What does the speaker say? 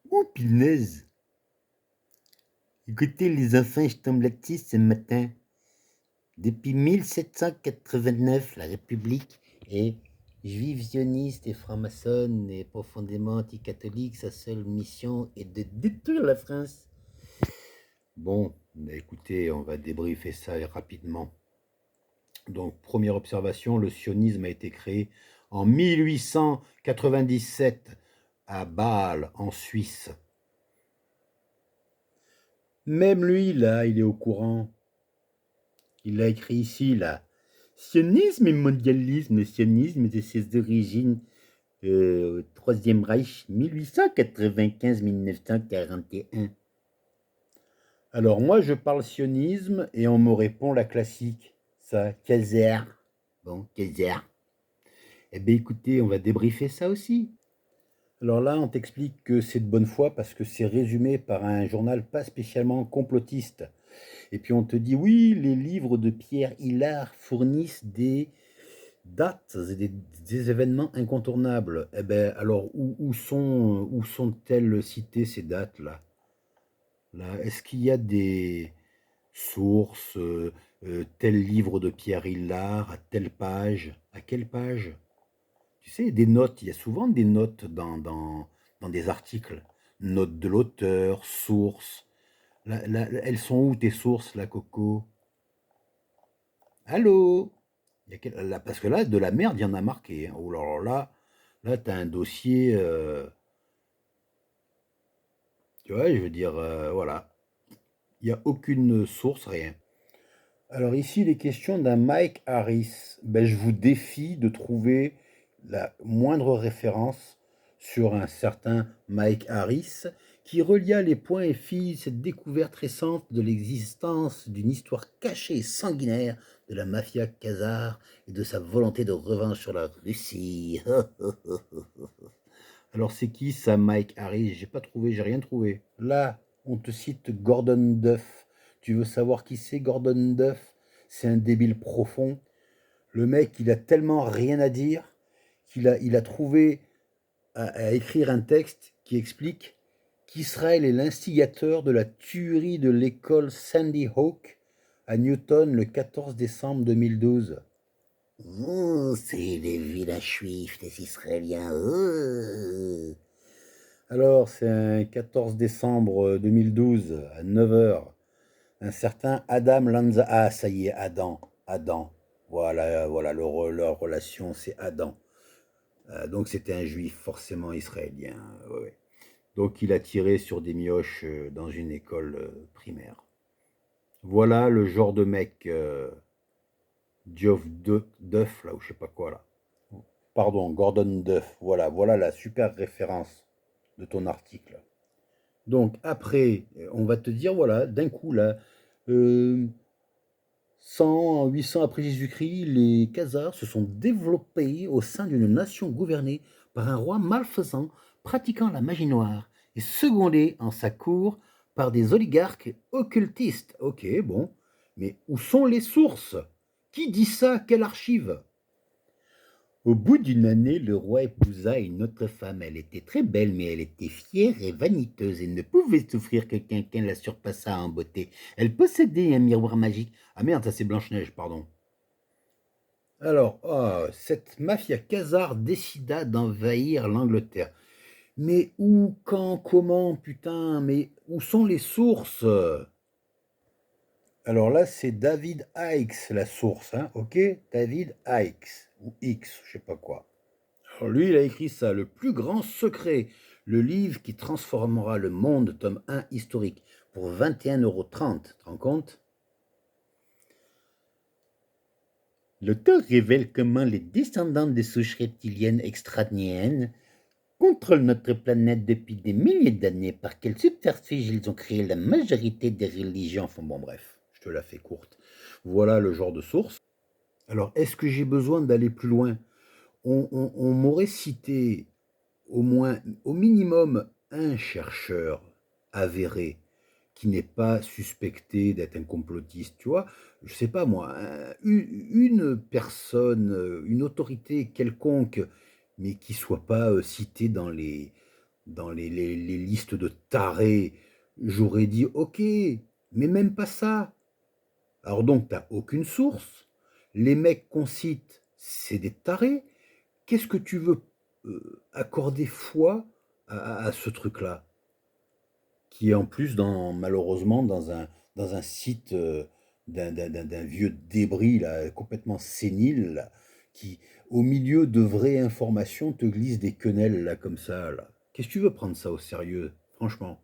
Oh, punaise! Écoutez, les enfants, je tombe là-dessus ce matin. Depuis 1789, la République est juive sioniste et franc-maçonne et profondément anticatholique. Sa seule mission est de détruire la France. Bon, bah écoutez, on va débriefer ça rapidement. Donc, première observation, le sionisme a été créé en 1897 à Bâle, en Suisse. Même lui, là, il est au courant. Il l'a écrit ici, là. Sionisme et mondialisme. Le sionisme, c'est ses origines au Troisième Reich, 1895-1941. Alors, moi, je parle sionisme et on me répond la classique. Ça, Kaiser. Bon, Kaiser. Eh bien, écoutez, on va débriefer ça aussi. Alors là, on t'explique que c'est de bonne foi parce que c'est résumé par un journal pas spécialement complotiste. Et puis on te dit, oui, les livres de Pierre Hillard fournissent des dates et des événements incontournables. Eh bien, alors, où sont-elles citées ces dates-là? Là, est-ce qu'il y a des sources, tel livre de Pierre Hillard, à telle page, à quelle page? Tu sais, des notes, il y a souvent des notes dans des articles. Notes de l'auteur, sources. Elles sont où tes sources, là, Coco? Allô? Là, parce que là, de la merde, il y en a marqué, hein. Oh là là, là, tu as un dossier, tu vois, je veux dire, voilà. Il n'y a aucune source, rien. Alors ici, il est question d'un Mike Harris. Ben, je vous défie de trouver la moindre référence sur un certain Mike Harris qui relia les points et fit cette découverte récente de l'existence d'une histoire cachée et sanguinaire de la mafia khazare et de sa volonté de revanche sur la Russie. Alors c'est qui ça, Mike Harris? J'ai pas trouvé, j'ai rien trouvé. Là, on te cite Gordon Duff. Tu veux savoir qui c'est Gordon Duff? C'est un débile profond. Le mec, il a tellement rien à dire qu'il a trouvé à écrire un texte qui explique qu'Israël est l'instigateur de la tuerie de l'école Sandy Hook à Newton le 14 décembre 2012. Oh, c'est les vilains juifs, les Israéliens. Oh. Alors, c'est un 14 décembre 2012 à 9 heures. Un certain Adam Lanza. Ah, ça y est, Adam. Adam. Voilà, voilà, leur relation, c'est Adam. Donc, c'était un juif forcément israélien. Ouais, ouais. Donc, il a tiré sur des mioches dans une école primaire. Voilà le genre de mec, Geoff Duff, là, ou je sais pas quoi, là. Pardon, Gordon Duff. Voilà, voilà la super référence de ton article. Donc après, on va te dire, voilà, d'un coup, là, 100, 800 après Jésus-Christ, les Khazars se sont développés au sein d'une nation gouvernée par un roi malfaisant, pratiquant la magie noire, et secondé en sa cour par des oligarques occultistes. Ok, bon, mais où sont les sources? Qui dit ça? Quelle archive? Au bout d'une année, le roi épousa une autre femme. Elle était très belle, mais elle était fière et vaniteuse et ne pouvait souffrir que quelqu'un la surpassât en beauté. Elle possédait un miroir magique. Ah merde, ça c'est Blanche-Neige, pardon. Alors, cette mafia khazare décida d'envahir l'Angleterre. Mais où, quand, comment, putain, mais où sont les sources? Alors là, c'est David Hikes, la source, hein, ok? David Hikes, ou X, je sais pas quoi. Alors lui, il a écrit ça, Le plus grand secret, le livre qui transformera le monde, tome 1 historique, pour 21,30 €. Tu te rends compte? L'auteur révèle comment les descendants des souches reptiliennes extraterriennes contrôlent notre planète depuis des milliers d'années. Par quel subterfuge ils ont créé la majorité des religions. Enfin bon, bref, je te la fais courte. Voilà le genre de source. Alors, est-ce que j'ai besoin d'aller plus loin? On m'aurait cité au moins, au minimum, un chercheur avéré qui n'est pas suspecté d'être un complotiste, tu vois, je sais pas moi, une personne, une autorité quelconque, mais qui soit pas citée dans les listes de tarés, j'aurais dit ok, mais même pas ça. Alors donc, t'as aucune source. Les mecs qu'on cite, c'est des tarés. Qu'est-ce que tu veux accorder foi à ce truc-là? Qui est en plus, malheureusement, dans un site d'un vieux débris là, complètement sénile, là, qui, au milieu de vraies informations, te glisse des quenelles là, comme ça. Là. Qu'est-ce que tu veux prendre ça au sérieux, franchement?